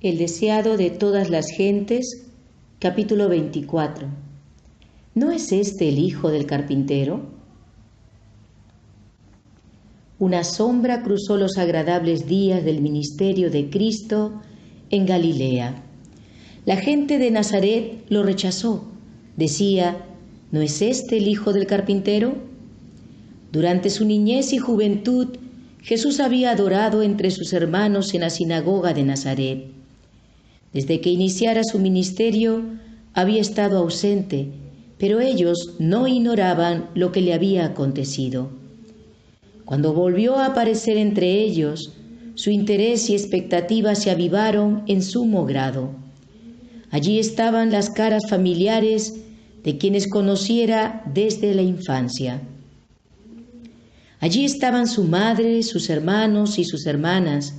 El deseado de todas las gentes, capítulo 24. ¿No es este el hijo del carpintero? Una sombra cruzó los agradables días del ministerio de Cristo en Galilea. La gente de Nazaret lo rechazó. Decía, ¿no es este el hijo del carpintero? Durante su niñez y juventud, Jesús había adorado entre sus hermanos en la sinagoga de Nazaret. Desde que iniciara su ministerio, había estado ausente, pero ellos no ignoraban lo que le había acontecido. Cuando volvió a aparecer entre ellos, su interés y expectativa se avivaron en sumo grado. Allí estaban las caras familiares de quienes conociera desde la infancia. Allí estaban su madre, sus hermanos y sus hermanas,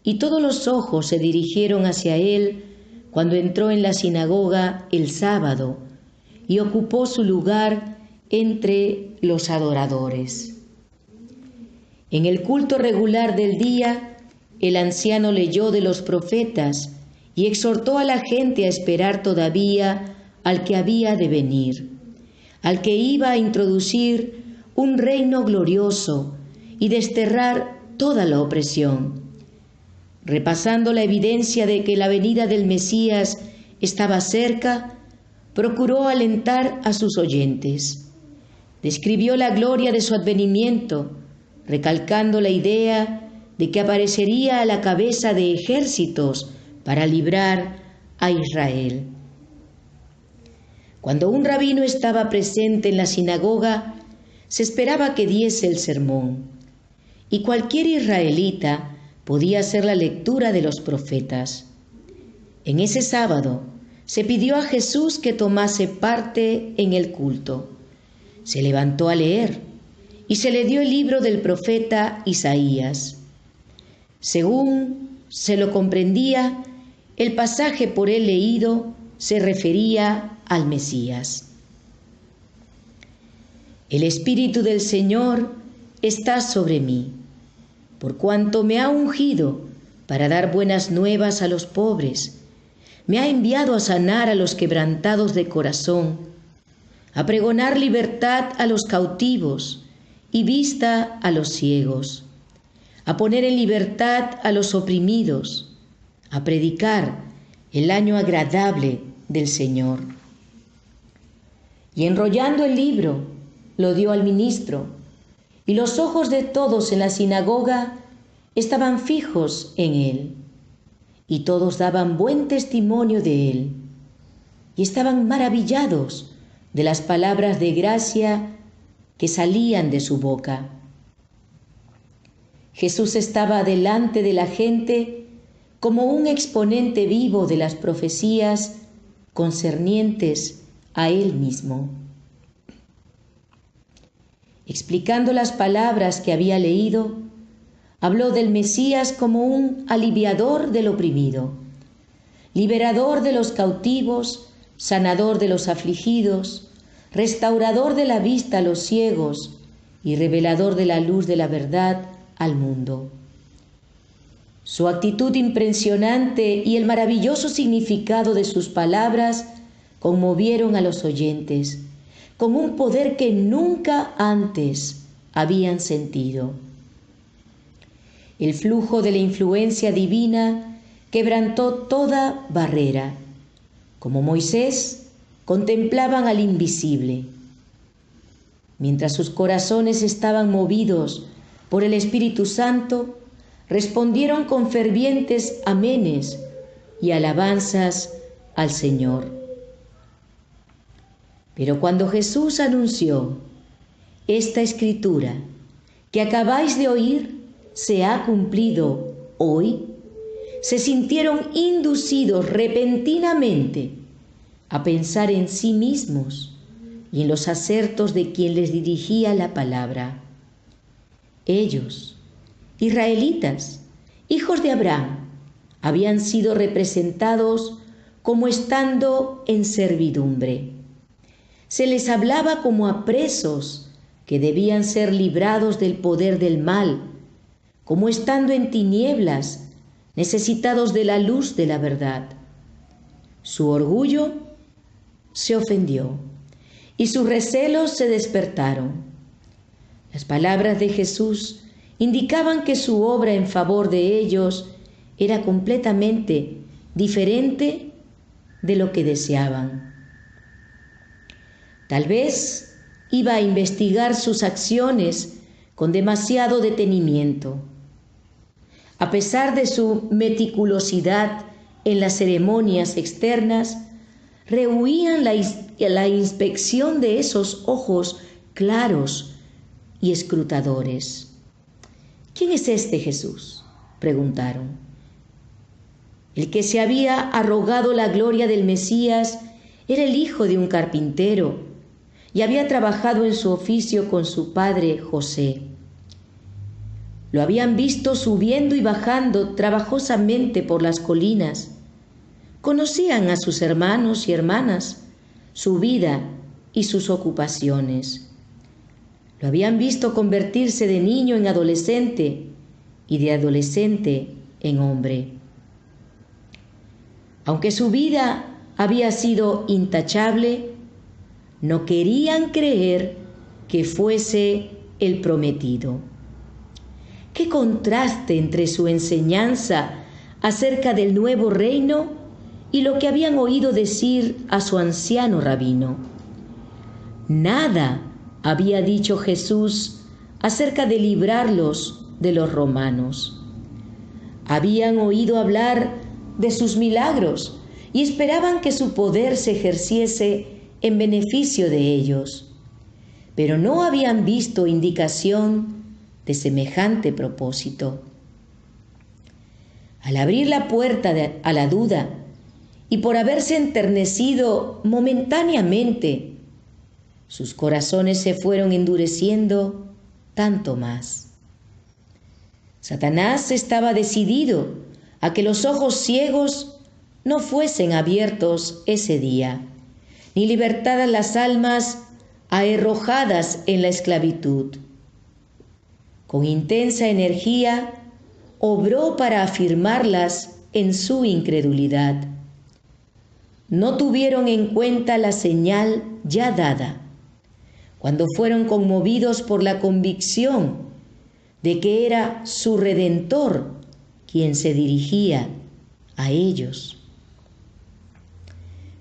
y todos los ojos se dirigieron hacia él cuando entró en la sinagoga el sábado y ocupó su lugar entre los adoradores. En el culto regular del día, el anciano leyó de los profetas y exhortó a la gente a esperar todavía al que había de venir, al que iba a introducir un reino glorioso y desterrar toda la opresión. Repasando la evidencia de que la venida del Mesías estaba cerca, procuró alentar a sus oyentes. Describió la gloria de su advenimiento, recalcando la idea de que aparecería a la cabeza de ejércitos para librar a Israel. Cuando un rabino estaba presente en la sinagoga, se esperaba que diese el sermón, y cualquier israelita podía hacer la lectura de los profetas. En ese sábado se pidió a Jesús que tomase parte en el culto. Se levantó a leer y se le dio el libro del profeta Isaías. Según se lo comprendía, el pasaje por él leído se refería al Mesías. El Espíritu del Señor está sobre mí, por cuanto me ha ungido para dar buenas nuevas a los pobres, me ha enviado a sanar a los quebrantados de corazón, a pregonar libertad a los cautivos y vista a los ciegos, a poner en libertad a los oprimidos, a predicar el año agradable del Señor. Y enrollando el libro, lo dio al ministro, y los ojos de todos en la sinagoga estaban fijos en él, y todos daban buen testimonio de él, y estaban maravillados de las palabras de gracia que salían de su boca. Jesús estaba delante de la gente como un exponente vivo de las profecías concernientes a él mismo. Explicando las palabras que había leído, habló del Mesías como un aliviador del oprimido, liberador de los cautivos, sanador de los afligidos, restaurador de la vista a los ciegos y revelador de la luz de la verdad al mundo. Su actitud impresionante y el maravilloso significado de sus palabras conmovieron a los oyentes con un poder que nunca antes habían sentido. El flujo de la influencia divina quebrantó toda barrera. Como Moisés, contemplaban al invisible. Mientras sus corazones estaban movidos por el Espíritu Santo, respondieron con fervientes amenes y alabanzas al Señor. Pero cuando Jesús anunció, esta escritura que acabáis de oír se ha cumplido hoy, se sintieron inducidos repentinamente a pensar en sí mismos y en los acertos de quien les dirigía la palabra. Ellos, israelitas, hijos de Abraham, habían sido representados como estando en servidumbre. Se les hablaba como a presos que debían ser librados del poder del mal, como estando en tinieblas, necesitados de la luz de la verdad. Su orgullo se ofendió y sus recelos se despertaron. Las palabras de Jesús indicaban que su obra en favor de ellos era completamente diferente de lo que deseaban. Tal vez iba a investigar sus acciones con demasiado detenimiento. A pesar de su meticulosidad en las ceremonias externas, rehuían la inspección de esos ojos claros y escrutadores. ¿Quién es este Jesús?, preguntaron. El que se había arrogado la gloria del Mesías era el hijo de un carpintero y había trabajado en su oficio con su padre José. Lo habían visto subiendo y bajando trabajosamente por las colinas. Conocían a sus hermanos y hermanas, su vida y sus ocupaciones. Lo habían visto convertirse de niño en adolescente y de adolescente en hombre. Aunque su vida había sido intachable, no querían creer que fuese el prometido. ¡Qué contraste entre su enseñanza acerca del nuevo reino y lo que habían oído decir a su anciano rabino! Nada había dicho Jesús acerca de librarlos de los romanos. Habían oído hablar de sus milagros y esperaban que su poder se ejerciese en beneficio de ellos, pero no habían visto indicación de semejante propósito. Al abrir la puerta a la duda y por haberse enternecido momentáneamente, sus corazones se fueron endureciendo tanto más. Satanás estaba decidido a que los ojos ciegos no fuesen abiertos ese día, ni libertadas las almas arrojadas en la esclavitud. Con intensa energía, obró para afirmarlas en su incredulidad. No tuvieron en cuenta la señal ya dada, cuando fueron conmovidos por la convicción de que era su Redentor quien se dirigía a ellos.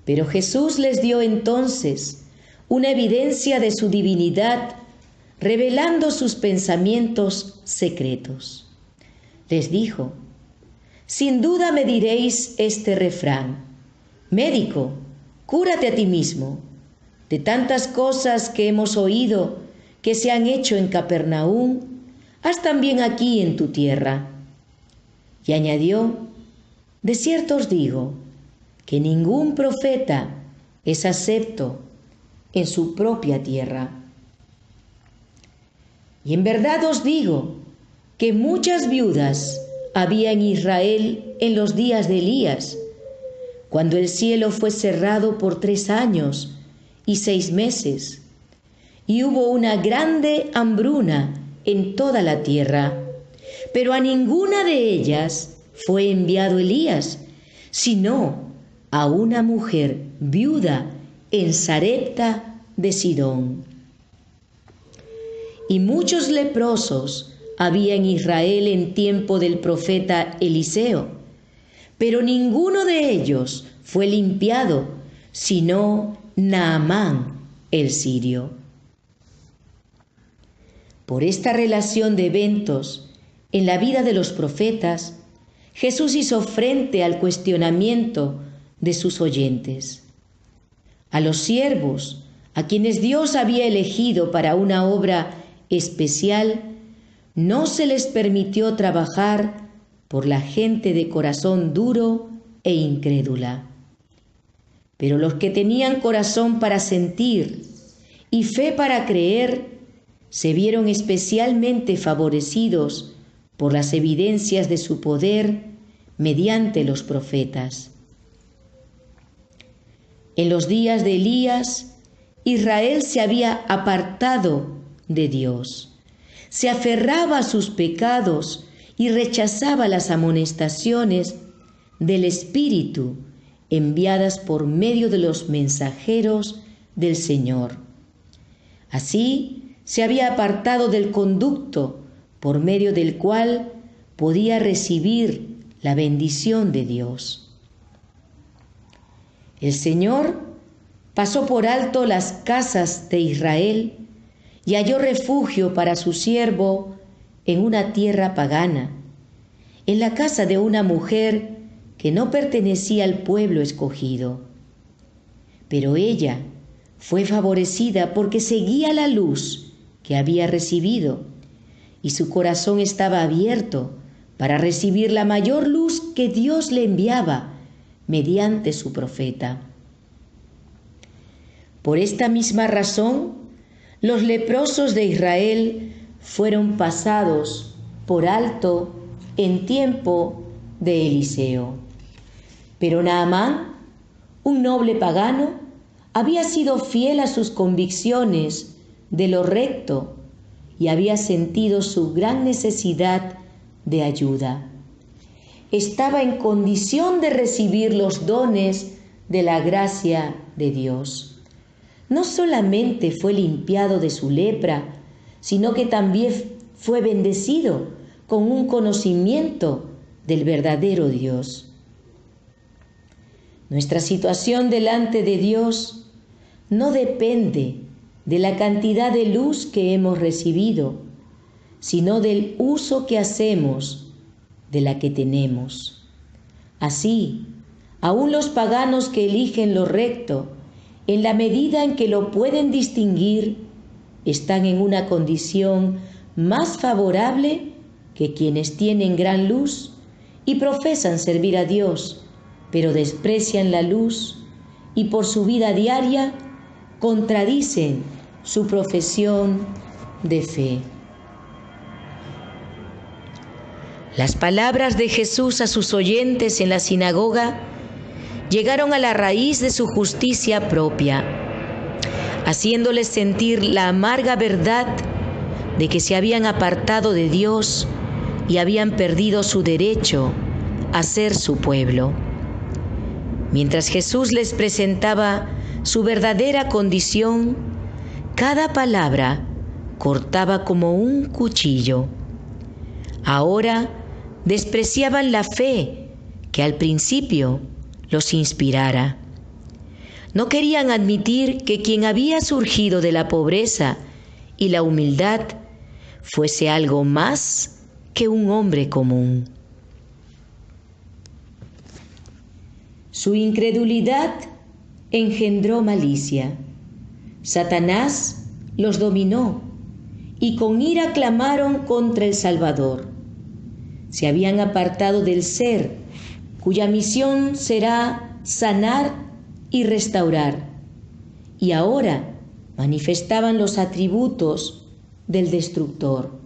Pero Jesús les dio entonces una evidencia de su divinidad, revelando sus pensamientos secretos. Les dijo: sin duda me diréis este refrán: médico, cúrate a ti mismo. De tantas cosas que hemos oído que se han hecho en Capernaum, haz también aquí en tu tierra. Y añadió: de cierto os digo que ningún profeta es acepto en su propia tierra. Y en verdad os digo que muchas viudas había en Israel en los días de Elías, cuando el cielo fue cerrado por 3 años y 6 meses, y hubo una grande hambruna en toda la tierra, pero a ninguna de ellas fue enviado Elías, sino a una mujer viuda en Sarepta de Sidón. Y muchos leprosos había en Israel en tiempo del profeta Eliseo, pero ninguno de ellos fue limpiado, sino Naamán el sirio. Por esta relación de eventos en la vida de los profetas, Jesús hizo frente al cuestionamiento de sus oyentes. A los siervos, a quienes Dios había elegido para una obra especial, no se les permitió trabajar por la gente de corazón duro e incrédula. Pero los que tenían corazón para sentir y fe para creer, se vieron especialmente favorecidos por las evidencias de su poder mediante los profetas. En los días de Elías, Israel se había apartado de Dios, se aferraba a sus pecados y rechazaba las amonestaciones del Espíritu enviadas por medio de los mensajeros del Señor. Así se había apartado del conducto por medio del cual podía recibir la bendición de Dios. El Señor pasó por alto las casas de Israel y halló refugio para su siervo en una tierra pagana, en la casa de una mujer que no pertenecía al pueblo escogido. Pero ella fue favorecida porque seguía la luz que había recibido, y su corazón estaba abierto para recibir la mayor luz que Dios le enviaba mediante su profeta. Por esta misma razón, los leprosos de Israel fueron pasados por alto en tiempo de Eliseo. Pero Naamán, un noble pagano, había sido fiel a sus convicciones de lo recto y había sentido su gran necesidad de ayuda. Estaba en condición de recibir los dones de la gracia de Dios. No solamente fue limpiado de su lepra, sino que también fue bendecido con un conocimiento del verdadero Dios. Nuestra situación delante de Dios no depende de la cantidad de luz que hemos recibido, sino del uso que hacemos de la que tenemos. Así, aún los paganos que eligen lo recto, en la medida en que lo pueden distinguir, están en una condición más favorable que quienes tienen gran luz y profesan servir a Dios, pero desprecian la luz y por su vida diaria contradicen su profesión de fe. Las palabras de Jesús a sus oyentes en la sinagoga llegaron a la raíz de su justicia propia, haciéndoles sentir la amarga verdad de que se habían apartado de Dios y habían perdido su derecho a ser su pueblo. Mientras Jesús les presentaba su verdadera condición, cada palabra cortaba como un cuchillo. Ahora despreciaban la fe que al principio los inspirara. No querían admitir que quien había surgido de la pobreza y la humildad fuese algo más que un hombre común. Su incredulidad engendró malicia. Satanás los dominó y con ira clamaron contra el Salvador. Se habían apartado del Ser, cuya misión será sanar y restaurar, y ahora manifestaban los atributos del destructor.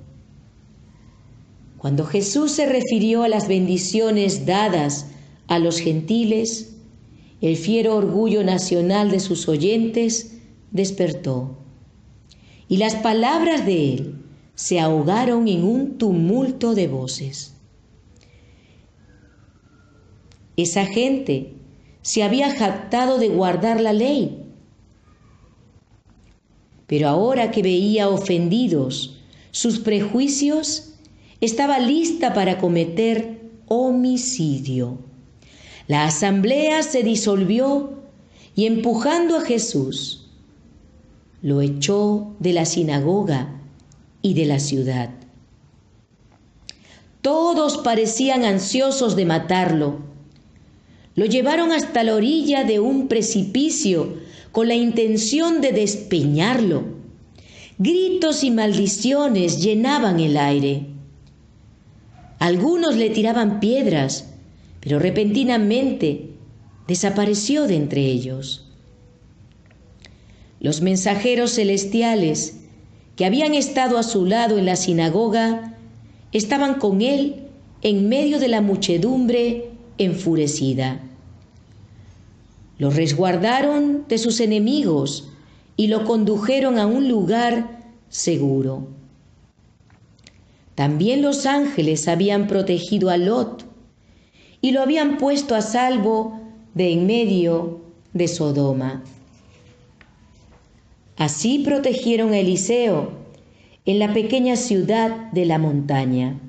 Cuando Jesús se refirió a las bendiciones dadas a los gentiles, el fiero orgullo nacional de sus oyentes despertó, y las palabras de él se ahogaron en un tumulto de voces. Esa gente se había jactado de guardar la ley, pero ahora que veía ofendidos sus prejuicios, estaba lista para cometer homicidio. La asamblea se disolvió y empujando a Jesús, lo echó de la sinagoga y de la ciudad. Todos parecían ansiosos de matarlo. Lo llevaron hasta la orilla de un precipicio con la intención de despeñarlo. Gritos y maldiciones llenaban el aire. Algunos le tiraban piedras, pero repentinamente desapareció de entre ellos. Los mensajeros celestiales que habían estado a su lado en la sinagoga estaban con él en medio de la muchedumbre enfurecida. Lo resguardaron de sus enemigos y lo condujeron a un lugar seguro. También los ángeles habían protegido a Lot y lo habían puesto a salvo de en medio de Sodoma. Así protegieron a Eliseo en la pequeña ciudad de la montaña.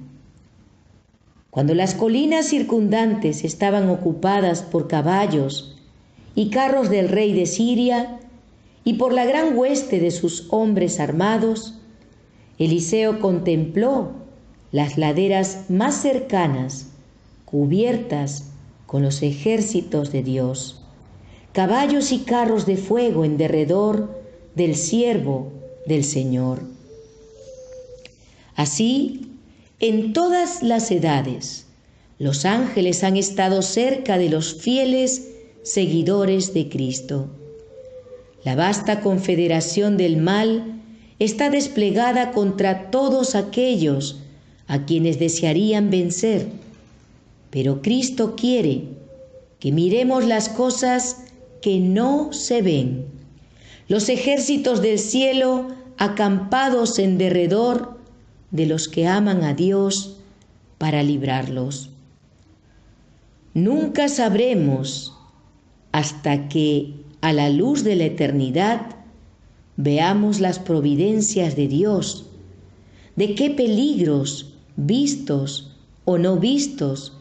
Cuando las colinas circundantes estaban ocupadas por caballos y carros del rey de Siria y por la gran hueste de sus hombres armados, Eliseo contempló las laderas más cercanas, cubiertas con los ejércitos de Dios, caballos y carros de fuego en derredor del siervo del Señor. Así, en todas las edades, los ángeles han estado cerca de los fieles seguidores de Cristo. La vasta confederación del mal está desplegada contra todos aquellos a quienes desearían vencer, pero Cristo quiere que miremos las cosas que no se ven, los ejércitos del cielo acampados en derredor de los que aman a Dios para librarlos. Nunca sabremos hasta que, a la luz de la eternidad, veamos las providencias de Dios, de qué peligros, vistos o no vistos,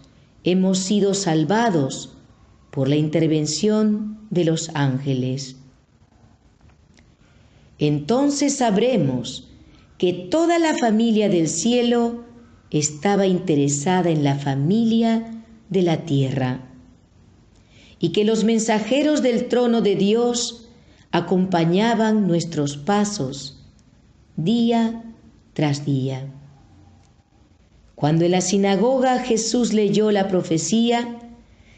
hemos sido salvados por la intervención de los ángeles. Entonces sabremos que toda la familia del cielo estaba interesada en la familia de la tierra y que los mensajeros del trono de Dios acompañaban nuestros pasos día tras día. Cuando en la sinagoga Jesús leyó la profecía,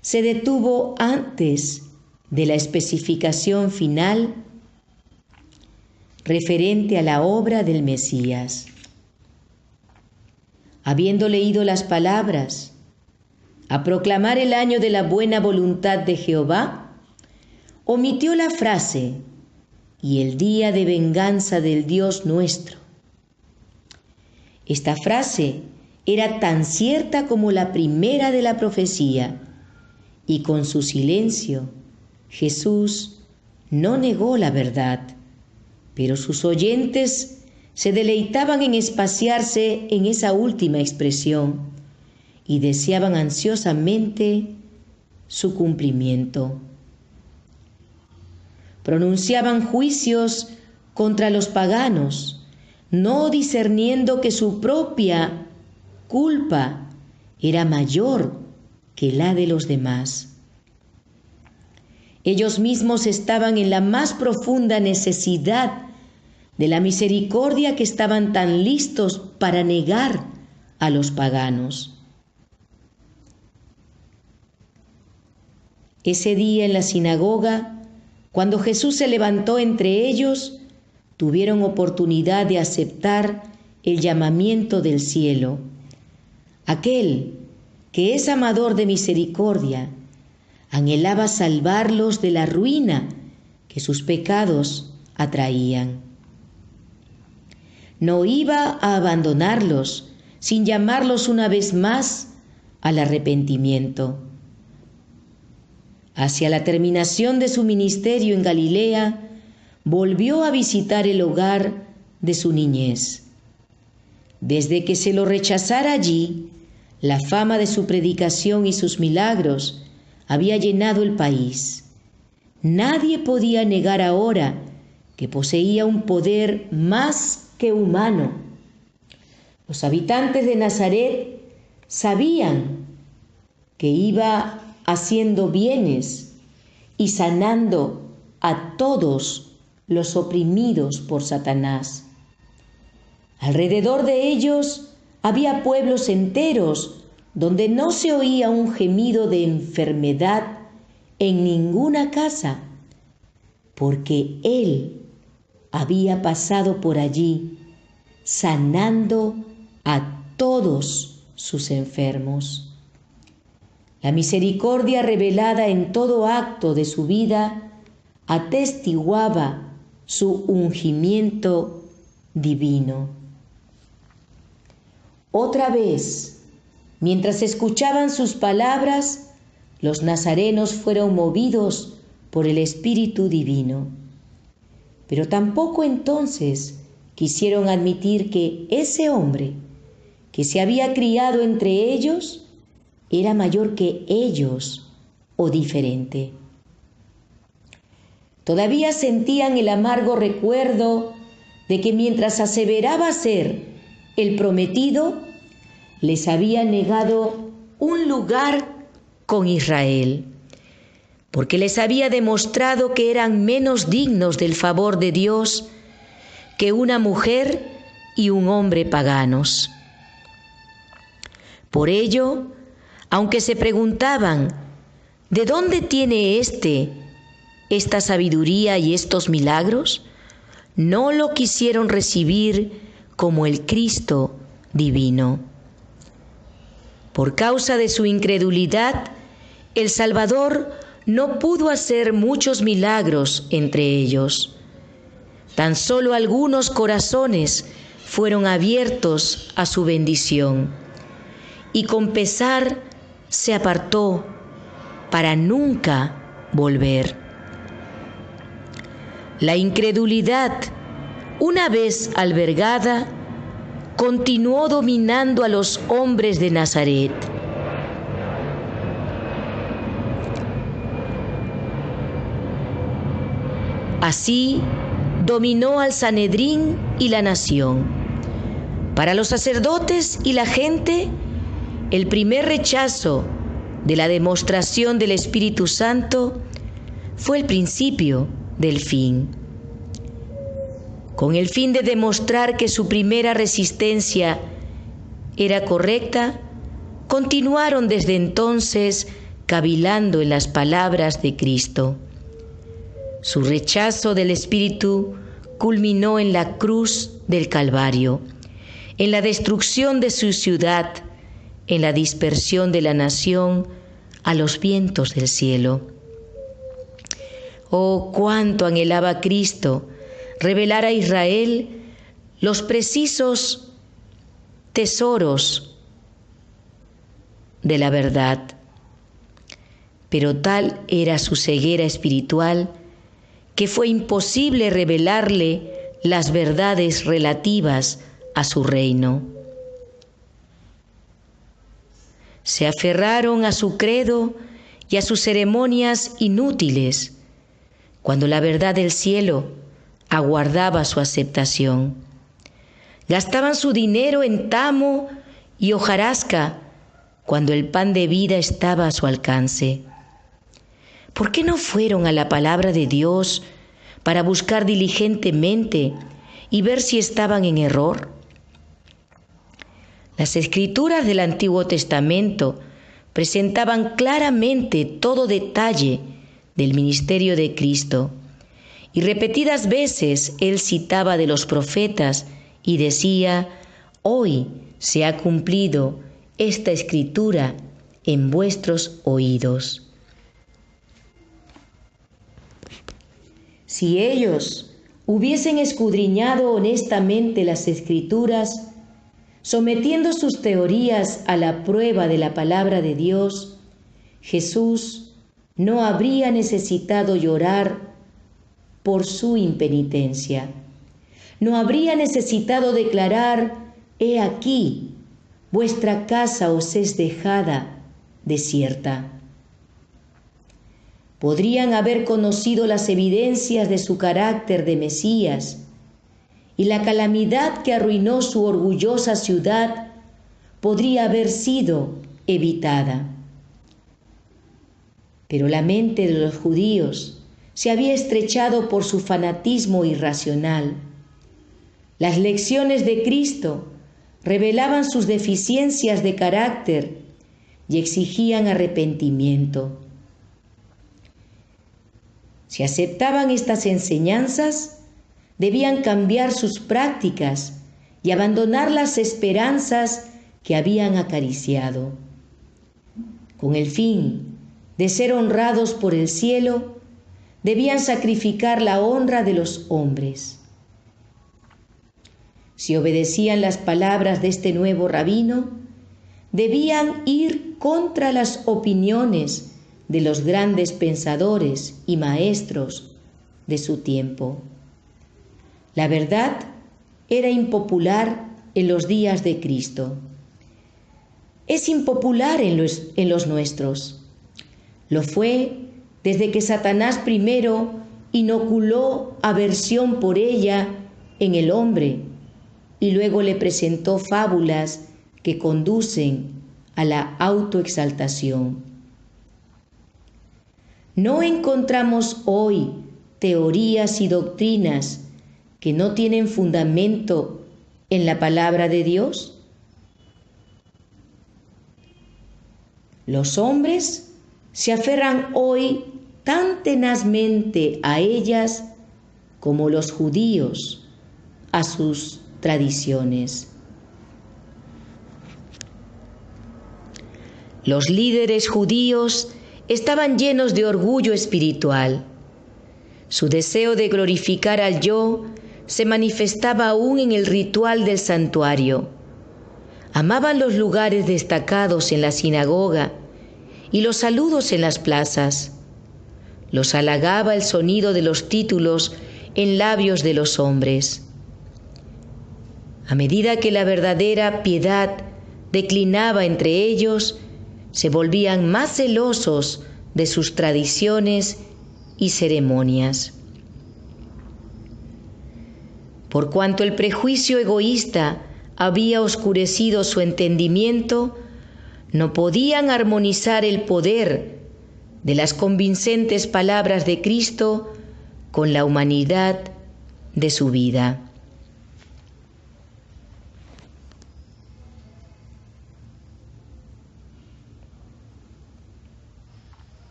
se detuvo antes de la especificación final referente a la obra del Mesías. Habiendo leído las palabras, a proclamar el año de la buena voluntad de Jehová, omitió la frase, y el día de venganza del Dios nuestro. Esta frase era tan cierta como la primera de la profecía, y con su silencio Jesús no negó la verdad, pero sus oyentes se deleitaban en espaciarse en esa última expresión y deseaban ansiosamente su cumplimiento. Pronunciaban juicios contra los paganos, no discerniendo que su propia culpa era mayor que la de los demás. Ellos mismos estaban en la más profunda necesidad de la misericordia que estaban tan listos para negar a los paganos. Ese día en la sinagoga, cuando Jesús se levantó entre ellos, tuvieron oportunidad de aceptar el llamamiento del cielo. Aquel que es amador de misericordia, anhelaba salvarlos de la ruina que sus pecados atraían. No iba a abandonarlos sin llamarlos una vez más al arrepentimiento. Hacia la terminación de su ministerio en Galilea, volvió a visitar el hogar de su niñez. Desde que se lo rechazara allí, la fama de su predicación y sus milagros había llenado el país. Nadie podía negar ahora que poseía un poder más que humano. Los habitantes de Nazaret sabían que iba haciendo bienes y sanando a todos los oprimidos por Satanás. Alrededor de ellos había pueblos enteros donde no se oía un gemido de enfermedad en ninguna casa, porque Él había pasado por allí, sanando a todos sus enfermos. La misericordia revelada en todo acto de su vida atestiguaba su ungimiento divino. Otra vez, mientras escuchaban sus palabras, los nazarenos fueron movidos por el Espíritu Divino. Pero tampoco entonces quisieron admitir que ese hombre que se había criado entre ellos era mayor que ellos o diferente. Todavía sentían el amargo recuerdo de que mientras aseveraba ser el prometido, les había negado un lugar con Israel, porque les había demostrado que eran menos dignos del favor de Dios que una mujer y un hombre paganos. Por ello, aunque se preguntaban, ¿de dónde tiene esta sabiduría y estos milagros? No lo quisieron recibir como el Cristo divino. Por causa de su incredulidad, el Salvador no pudo hacer muchos milagros entre ellos. Tan solo algunos corazones fueron abiertos a su bendición, y con pesar se apartó para nunca volver. La incredulidad, una vez albergada, continuó dominando a los hombres de Nazaret. Así dominó al Sanedrín y la nación. Para los sacerdotes y la gente, el primer rechazo de la demostración del Espíritu Santo fue el principio del fin. Con el fin de demostrar que su primera resistencia era correcta, continuaron desde entonces cavilando en las palabras de Cristo. Su rechazo del Espíritu culminó en la cruz del Calvario, en la destrucción de su ciudad, en la dispersión de la nación a los vientos del cielo. Oh, cuánto anhelaba Cristo revelar a Israel los precisos tesoros de la verdad. Pero tal era su ceguera espiritual que fue imposible revelarle las verdades relativas a su reino. Se aferraron a su credo y a sus ceremonias inútiles, cuando la verdad del cielo aguardaba su aceptación. Gastaban su dinero en tamo y hojarasca, cuando el pan de vida estaba a su alcance. ¿Por qué no fueron a la palabra de Dios para buscar diligentemente y ver si estaban en error? Las Escrituras del Antiguo Testamento presentaban claramente todo detalle del ministerio de Cristo, y repetidas veces él citaba de los profetas y decía: hoy se ha cumplido esta Escritura en vuestros oídos. Si ellos hubiesen escudriñado honestamente las Escrituras, sometiendo sus teorías a la prueba de la palabra de Dios, Jesús no habría necesitado llorar por su impenitencia. No habría necesitado declarar: he aquí, vuestra casa os es dejada desierta. Podrían haber conocido las evidencias de su carácter de Mesías, y la calamidad que arruinó su orgullosa ciudad podría haber sido evitada. Pero la mente de los judíos se había estrechado por su fanatismo irracional. Las lecciones de Cristo revelaban sus deficiencias de carácter y exigían arrepentimiento. Si aceptaban estas enseñanzas, debían cambiar sus prácticas y abandonar las esperanzas que habían acariciado. Con el fin de ser honrados por el cielo, debían sacrificar la honra de los hombres. si obedecían las palabras de este nuevo rabino, debían ir contra las opiniones de los grandes pensadores y maestros de su tiempo. La verdad era impopular en los días de Cristo. Es impopular en los nuestros. Lo fue desde que Satanás primero inoculó aversión por ella en el hombre y luego le presentó fábulas que conducen a la autoexaltación. ¿No encontramos hoy teorías y doctrinas que no tienen fundamento en la palabra de Dios? Los hombres se aferran hoy tan tenazmente a ellas como los judíos a sus tradiciones. Los líderes judíos estaban llenos de orgullo espiritual. Su deseo de glorificar al yo se manifestaba aún en el ritual del santuario. Amaban los lugares destacados en la sinagoga y los saludos en las plazas. Los halagaba el sonido de los títulos en labios de los hombres. A medida que la verdadera piedad declinaba entre ellos, se volvían más celosos de sus tradiciones y ceremonias. Por cuanto el prejuicio egoísta había oscurecido su entendimiento, no podían armonizar el poder de las convincentes palabras de Cristo con la humanidad de su vida.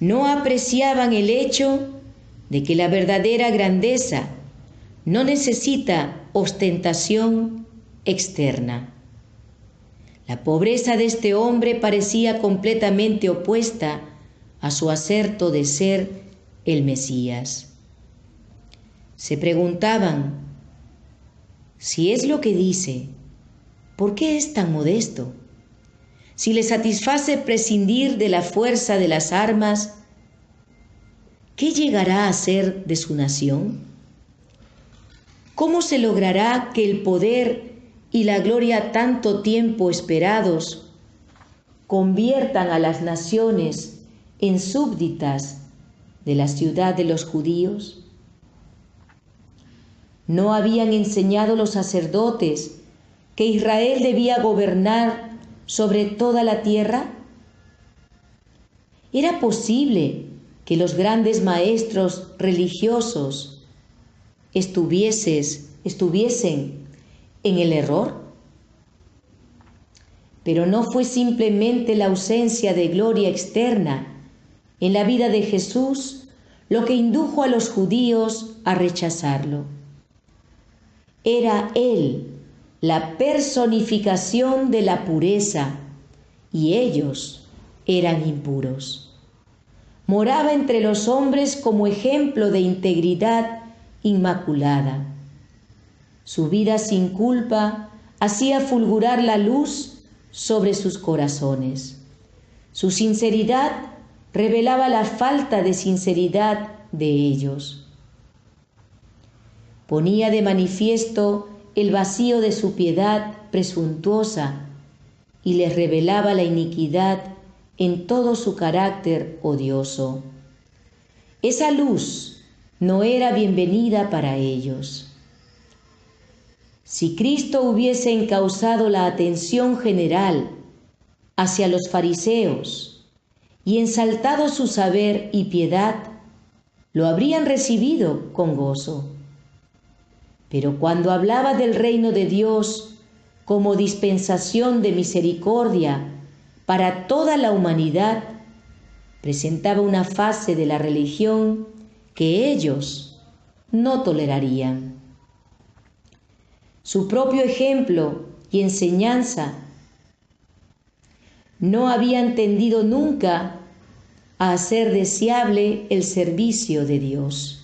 No apreciaban el hecho de que la verdadera grandeza no necesita ostentación externa. La pobreza de este hombre parecía completamente opuesta a su aserto de ser el Mesías. Se preguntaban, si es lo que dice, ¿por qué es tan modesto? Si le satisface prescindir de la fuerza de las armas, ¿qué llegará a ser de su nación? ¿Cómo se logrará que el poder y la gloria tanto tiempo esperados conviertan a las naciones en súbditas de la ciudad de los judíos? ¿No habían enseñado los sacerdotes que Israel debía gobernar sobre toda la tierra? ¿Era posible que los grandes maestros religiosos estuviesen en el error? Pero no fue simplemente la ausencia de gloria externa en la vida de Jesús lo que indujo a los judíos a rechazarlo. Era Él la personificación de la pureza, y ellos eran impuros. Moraba entre los hombres como ejemplo de integridad inmaculada. Su vida sin culpa hacía fulgurar la luz sobre sus corazones. Su sinceridad revelaba la falta de sinceridad de ellos. Ponía de manifiesto el vacío de su piedad presuntuosa y les revelaba la iniquidad en todo su carácter odioso. Esa luz no era bienvenida para ellos. Si Cristo hubiese encauzado la atención general hacia los fariseos y ensaltado su saber y piedad, lo habrían recibido con gozo. Pero cuando hablaba del reino de Dios como dispensación de misericordia para toda la humanidad, presentaba una fase de la religión que ellos no tolerarían. Su propio ejemplo y enseñanza no habían tendido nunca a hacer deseable el servicio de Dios.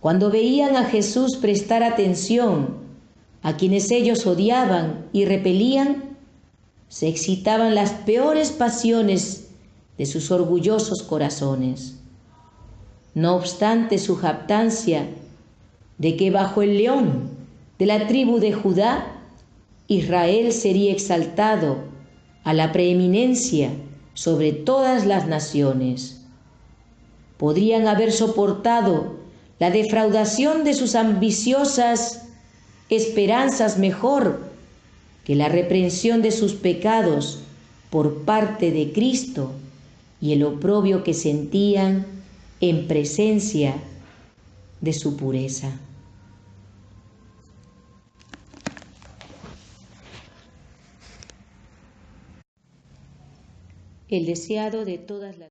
Cuando veían a Jesús prestar atención a quienes ellos odiaban y repelían, se excitaban las peores pasiones de sus orgullosos corazones. No obstante su jactancia de que bajo el león de la tribu de Judá, Israel sería exaltado a la preeminencia sobre todas las naciones. Podrían haber soportado la defraudación de sus ambiciosas esperanzas mejor que la reprensión de sus pecados por parte de Cristo y el oprobio que sentían en presencia de su pureza. El deseado de todas las